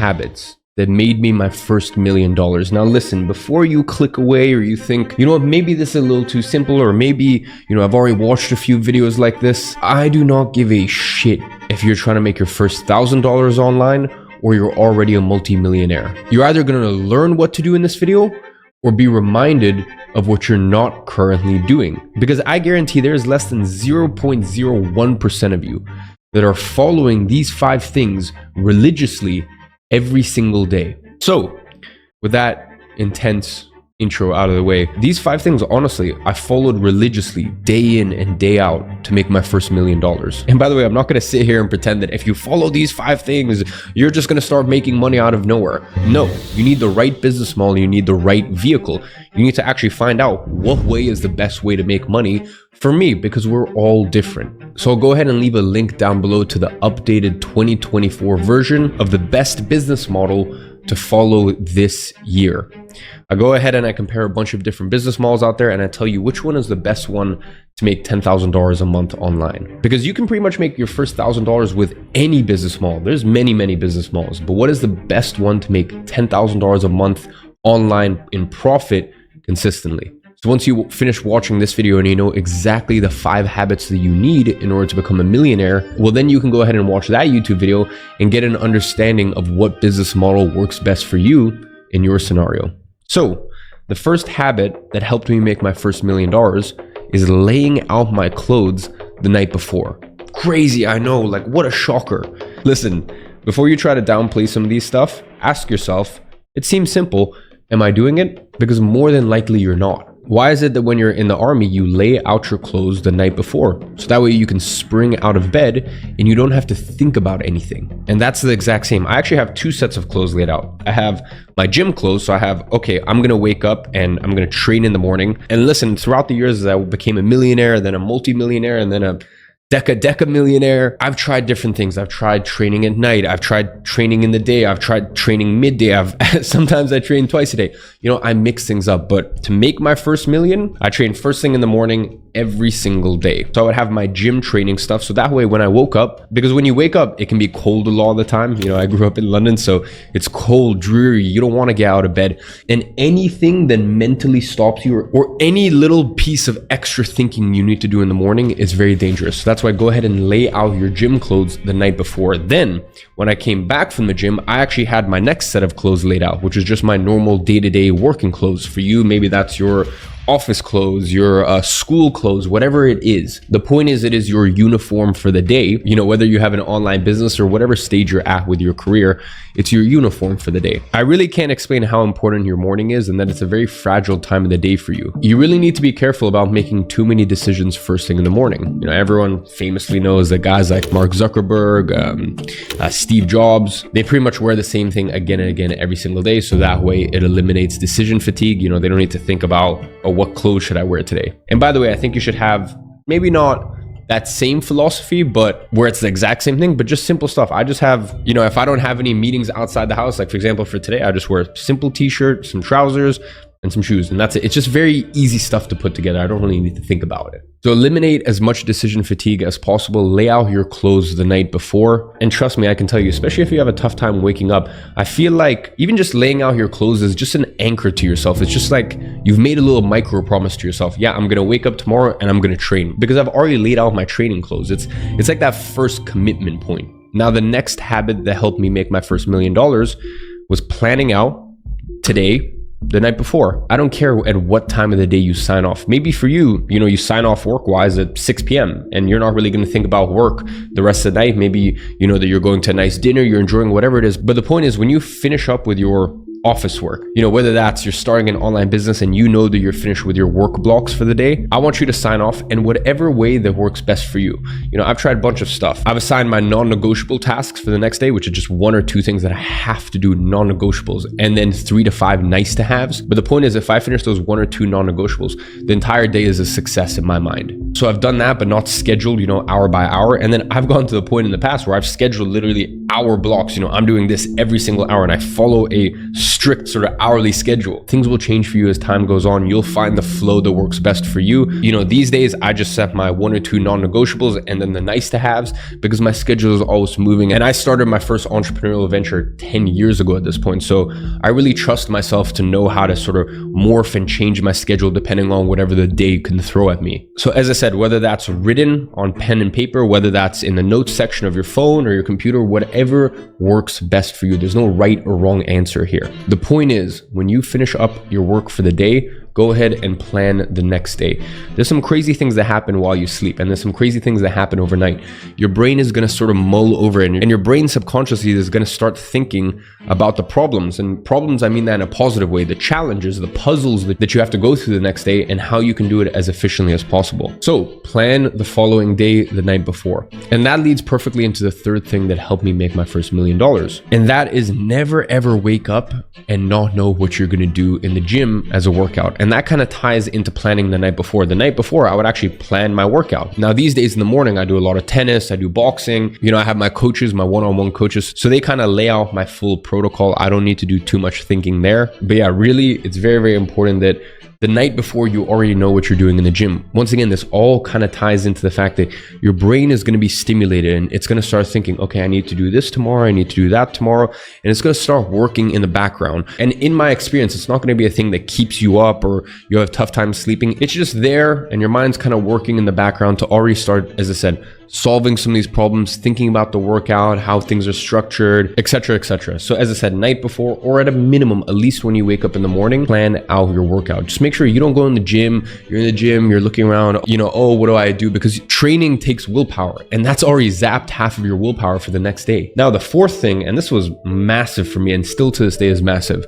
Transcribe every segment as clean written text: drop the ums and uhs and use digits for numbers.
habits that made me my first $1 million. Now listen, before you click away or you think, you know what, maybe this is a little too simple, or maybe, you know, I've already watched a few videos like this. I do not give a shit if you're trying to make your first $1,000 online or you're already a multi-millionaire. You're either going to learn what to do in this video or be reminded of what you're not currently doing. Because I guarantee there's less than 0.01% of you that are following these 5 things religiously every single day. So, with that intense intro out of the way, these 5 things, honestly, I followed religiously day in and day out to make my first $1 million. And by the way, I'm not gonna sit here and pretend that if you follow these 5 things, you're just gonna start making money out of nowhere. No, you need the right business model, you need the right vehicle. You need to actually find out what way is the best way to make money for me, because we're all different. So I'll go ahead and leave a link down below to the updated 2024 version of the best business model to follow this year. I go ahead and I compare a bunch of different business models out there, and I tell you which one is the best one to make $10,000 a month online. Because you can pretty much make your first $1,000 with any business model. There's many, many business models, but what is the best one to make $10,000 a month online in profit consistently? So once you finish watching this video and you know exactly the 5 habits that you need in order to become a millionaire, well, then you can go ahead and watch that YouTube video and get an understanding of what business model works best for you in your scenario. So the first habit that helped me make my first $1 million is laying out my clothes the night before. Crazy, I know, like what a shocker. Listen, before you try to downplay some of these stuff, ask yourself, it seems simple, am I doing it? Because more than likely you're not. Why is it that when you're in the army, you lay out your clothes the night before? So that way you can spring out of bed and you don't have to think about anything. And that's the exact same. I actually have 2 sets of clothes laid out. I have my gym clothes. So I have, okay, I'm going to wake up and I'm going to train in the morning. And listen, throughout the years as I became a millionaire, then a multi-millionaire, and then a deca millionaire, I've tried different things. I've tried training at night. I've tried training in the day. I've tried training midday. Sometimes I train twice a day. You know, I mix things up. But to make my first million, I train first thing in the morning every single day. So I would have my gym training stuff. So that way when I woke up, because when you wake up, it can be cold a lot of the time. You know, I grew up in London, so it's cold, dreary. You don't want to get out of bed. And anything that mentally stops you or any little piece of extra thinking you need to do in the morning is very dangerous. So that's why go ahead and lay out your gym clothes the night before. Then when I came back from the gym, I actually had my next set of clothes laid out, which is just my normal day-to-day working clothes. For you, maybe that's your office clothes, your school clothes, whatever it is. The point is, it is your uniform for the day. You know, whether you have an online business or whatever stage you're at with your career, it's your uniform for the day. I really can't explain how important your morning is and that it's a very fragile time of the day for you. You really need to be careful about making too many decisions first thing in the morning. You know, everyone famously knows that guys like Mark Zuckerberg, Steve Jobs, they pretty much wear the same thing again and again every single day. So that way it eliminates decision fatigue. You know, they don't need to think about, oh, what clothes should I wear today? And by the way, I think you should have maybe not that same philosophy, but where it's the exact same thing, but just simple stuff. I just have, you know, if I don't have any meetings outside the house, like for example, for today, I just wear a simple t-shirt, some trousers, and some shoes, and that's it. It's just very easy stuff to put together. I don't really need to think about it. So eliminate as much decision fatigue as possible. Lay out your clothes the night before. And trust me, I can tell you, especially if you have a tough time waking up, I feel like even just laying out your clothes is just an anchor to yourself. It's just like you've made a little micro promise to yourself. Yeah, I'm gonna wake up tomorrow and I'm gonna train because I've already laid out my training clothes. It's like that first commitment point. Now, the next habit that helped me make my first $1 million was planning out today, the night before. I don't care at what time of the day you sign off. Maybe for you, you know, you sign off work-wise at 6 p.m. and you're not really going to think about work the rest of the night. Maybe you know that you're going to a nice dinner, you're enjoying whatever it is. But the point is, when you finish up with your office work, you know, whether that's you're starting an online business and you know that you're finished with your work blocks for the day, I want you to sign off in whatever way that works best for you. You know, I've tried a bunch of stuff. I've assigned my non-negotiable tasks for the next day, which are just 1 or 2 things that I have to do, non-negotiables, and then 3 to 5 nice to haves. But the point is, if I finish those 1 or 2 non-negotiables, the entire day is a success in my mind. So I've done that, but not scheduled, you know, hour by hour. And then I've gone to the point in the past where I've scheduled literally hour blocks. You know, I'm doing this every single hour and I follow a strict sort of hourly schedule. Things will change for you as time goes on. You'll find the flow that works best for you. You know, these days I just set my 1 or 2 non-negotiables and then the nice to haves, because my schedule is always moving. And I started my first entrepreneurial venture 10 years ago at this point. So I really trust myself to know how to sort of morph and change my schedule depending on whatever the day can throw at me. So as I said, whether that's written on pen and paper, whether that's in the notes section of your phone or your computer, whatever works best for you. There's no right or wrong answer here. The point is, when you finish up your work for the day, go ahead and plan the next day. There's some crazy things that happen while you sleep, and there's some crazy things that happen overnight. Your brain is going to sort of mull over it, and your brain subconsciously is going to start thinking about the problems. And problems, I mean that in a positive way, the challenges, the puzzles that you have to go through the next day, and how you can do it as efficiently as possible. So plan the following day the night before. And that leads perfectly into the third thing that helped me make my first $1 million. And that is never ever wake up and not know what you're going to do in the gym as a workout. And that kind of ties into planning the night before. The night before, I would actually plan my workout. Now, these days in the morning, I do a lot of tennis, I do boxing. You know, I have my coaches, my one-on-one coaches. So they kind of lay out my full protocol. I don't need to do too much thinking there. But yeah, really, it's very, very important that the night before you already know what you're doing in the gym. Once again, this all kind of ties into the fact that your brain is going to be stimulated and it's going to start thinking, okay, I need to do this tomorrow, I need to do that tomorrow, and it's going to start working in the background. And in my experience, it's not going to be a thing that keeps you up or you have tough time sleeping. It's just there and your mind's kind of working in the background to already start, as I said, solving some of these problems, thinking about the workout, how things are structured, etc., etc. So as I said, night before, or at a minimum, at least when you wake up in the morning, plan out your workout. Just make sure you don't go in the gym, you're in the gym, you're looking around, you know, oh, what do I do? Because training takes willpower, and that's already zapped half of your willpower for the next day. Now, the fourth thing, and this was massive for me and still to this day is massive,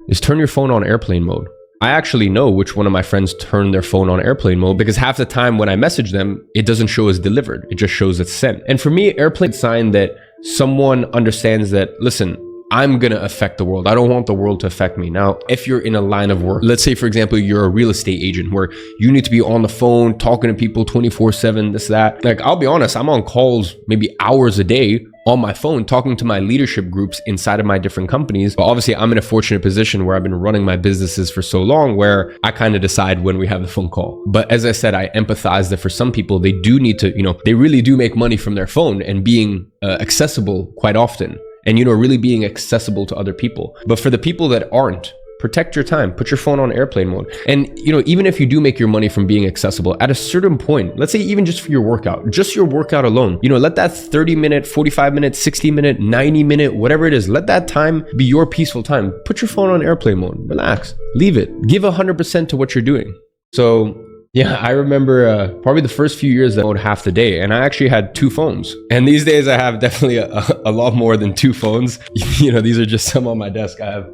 is turn your phone on airplane mode. I actually know which one of my friends turned their phone on airplane mode, because half the time when I message them, it doesn't show as delivered. It just shows it's sent. And for me, airplane is a sign that someone understands that, listen, I'm going to affect the world. I don't want the world to affect me. Now, if you're in a line of work, let's say, for example, you're a real estate agent where you need to be on the phone, talking to people 24/7, this, that. Like, I'll be honest, I'm on calls maybe hours a day on my phone talking to my leadership groups inside of my different companies. But obviously, I'm in a fortunate position where I've been running my businesses for so long where I kind of decide when we have the phone call. But as I said, I empathize that for some people, they do need to, you know, they really do make money from their phone and being accessible quite often. And, you know, really being accessible to other people. But for the people that aren't, protect your time, put your phone on airplane mode. And, you know, even if you do make your money from being accessible, at a certain point, let's say even just for your workout, just your workout alone, you know, let that 30-minute, 45-minute, 60-minute, 90-minute, whatever it is, let that time be your peaceful time. Put your phone on airplane mode, relax, leave it, give 100% to what you're doing. So yeah, I remember probably the first few years that I would half the day, and I actually had 2 phones. And these days I have definitely a lot more than 2 phones. You know, these are just some on my desk. I have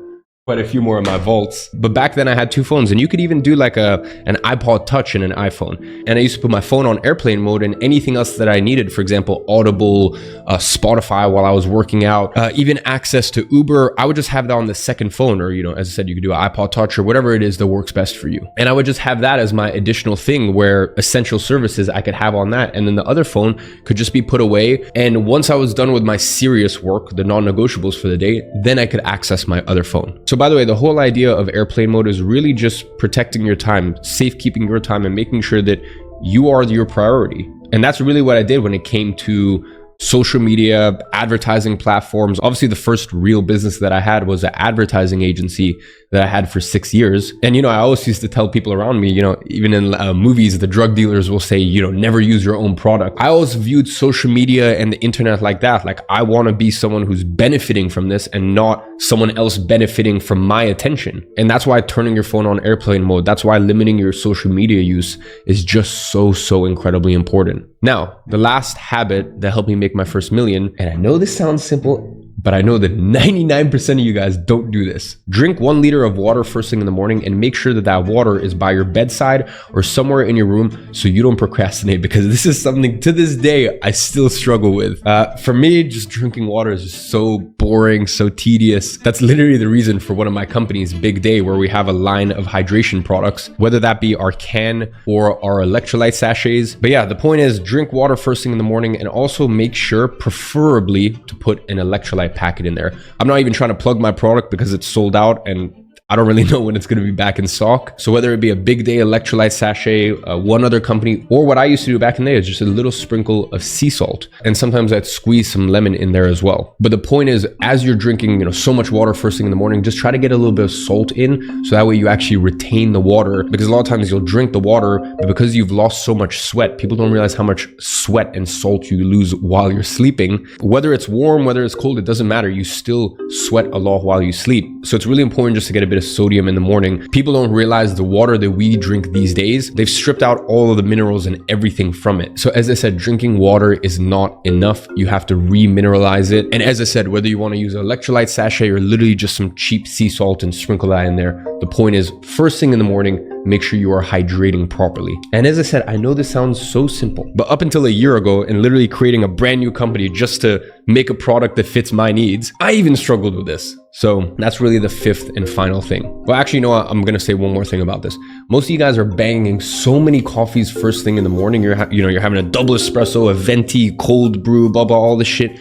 quite a few more in my vaults. But back then I had 2 phones, and you could even do like an iPod Touch and an iPhone. And I used to put my phone on airplane mode, and anything else that I needed, for example, Audible, Spotify while I was working out, even access to Uber, I would just have that on the second phone. Or, you know, as I said, you could do an iPod Touch or whatever it is that works best for you. And I would just have that as my additional thing where essential services I could have on that. And then the other phone could just be put away. And once I was done with my serious work, the non-negotiables for the day, then I could access my other phone. So by the way, the whole idea of airplane mode is really just protecting your time, safekeeping your time, and making sure that you are your priority. And that's really what I did when it came to social media, advertising platforms. Obviously, the first real business that I had was an advertising agency that I had for 6 years. And, you know, I always used to tell people around me, you know, even in movies, the drug dealers will say, you know, never use your own product. I always viewed social media and the internet like that. Like, I want to be someone who's benefiting from this and not someone else benefiting from my attention. And that's why turning your phone on airplane mode, that's why limiting your social media use is just so incredibly important. Now, the last habit that helped me make my first million, and I know this sounds simple, but I know that 99% of you guys don't do this. Drink 1 liter of water first thing in the morning and make sure that that water is by your bedside or somewhere in your room so you don't procrastinate, because this is something to this day I still struggle with. For me, just drinking water is just so boring, so tedious. That's literally the reason for one of my companies, Big Day, where we have a line of hydration products, whether that be our can or our electrolyte sachets. But yeah, the point is drink water first thing in the morning, and also make sure, preferably, to put an electrolyte packet in there. I'm not even trying to plug my product because it's sold out and I don't really know when it's going to be back in stock. So whether it be a Big Day electrolyte sachet, one other company, or what I used to do back in the day is just a little sprinkle of sea salt. And sometimes I'd squeeze some lemon in there as well. But the point is, as you're drinking, so much water first thing in the morning, just try to get a little bit of salt in, so that way you actually retain the water. Because a lot of times you'll drink the water, but because you've lost so much sweat, people don't realize how much sweat and salt you lose while you're sleeping. Whether it's warm, whether it's cold, it doesn't matter. You still sweat a lot while you sleep. So it's really important just to get a bit of sodium in the morning. People don't realize the water that we drink these days, they've stripped out all of the minerals and everything from it. So as I said, drinking water is not enough. You have to re-mineralize it. And as I said, whether you want to use an electrolyte sachet or literally just some cheap sea salt and sprinkle that in there, the point is, first thing in the morning, make sure you are hydrating properly. And as I said, I know this sounds so simple, but up until a year ago, and literally creating a brand new company just to make a product that fits my needs, I even struggled with this. So that's really the 5th and final thing. Well, actually, you know what? I'm going to say one more thing about this. Most of you guys are banging so many coffees first thing in the morning. You're having a double espresso, a venti, cold brew, blah, blah, all this shit.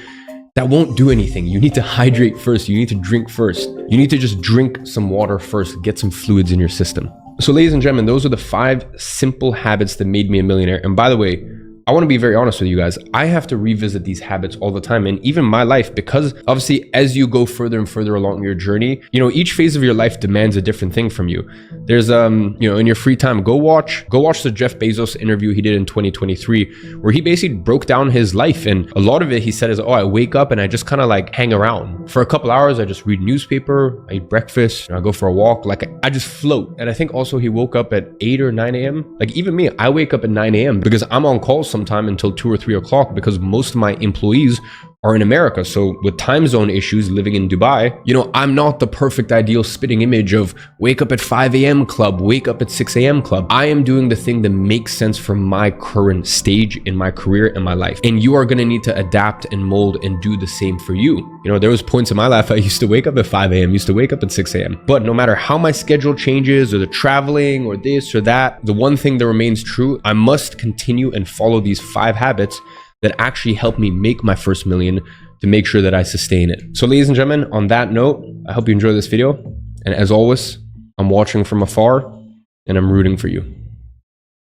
That won't do anything. You need to hydrate first. You need to drink first. You need to just drink some water first, get some fluids in your system. So ladies and gentlemen, those are the 5 simple habits that made me a millionaire. And by the way, I want to be very honest with you guys. I have to revisit these habits all the time, and even my life, because obviously as you go further and further along your journey, each phase of your life demands a different thing from you. There's in your free time, go watch the Jeff Bezos interview he did in 2023, where he basically broke down his life, and a lot of it he said is, I wake up and I just kind of like hang around for a couple hours. I just read newspaper, I eat breakfast, I go for a walk, like I just float. And I think also he woke up at 8 or 9 a.m. Like even me, I wake up at 9 a.m. because I'm on call sometime until 2 or 3 o'clock, because most of my employees are in America. So with time zone issues, living in Dubai, I'm not the perfect ideal spitting image of wake up at 5 a.m. club, wake up at 6 a.m. club. I am doing the thing that makes sense for my current stage in my career and my life. And you are going to need to adapt and mold and do the same for you. There was points in my life I used to wake up at 5 a.m., used to wake up at 6 a.m. But no matter how my schedule changes, or the traveling or this or that, the one thing that remains true, I must continue and follow these 5 habits that actually helped me make my first million, to make sure that I sustain it. So ladies and gentlemen, on that note, I hope you enjoyed this video. And as always, I'm watching from afar and I'm rooting for you.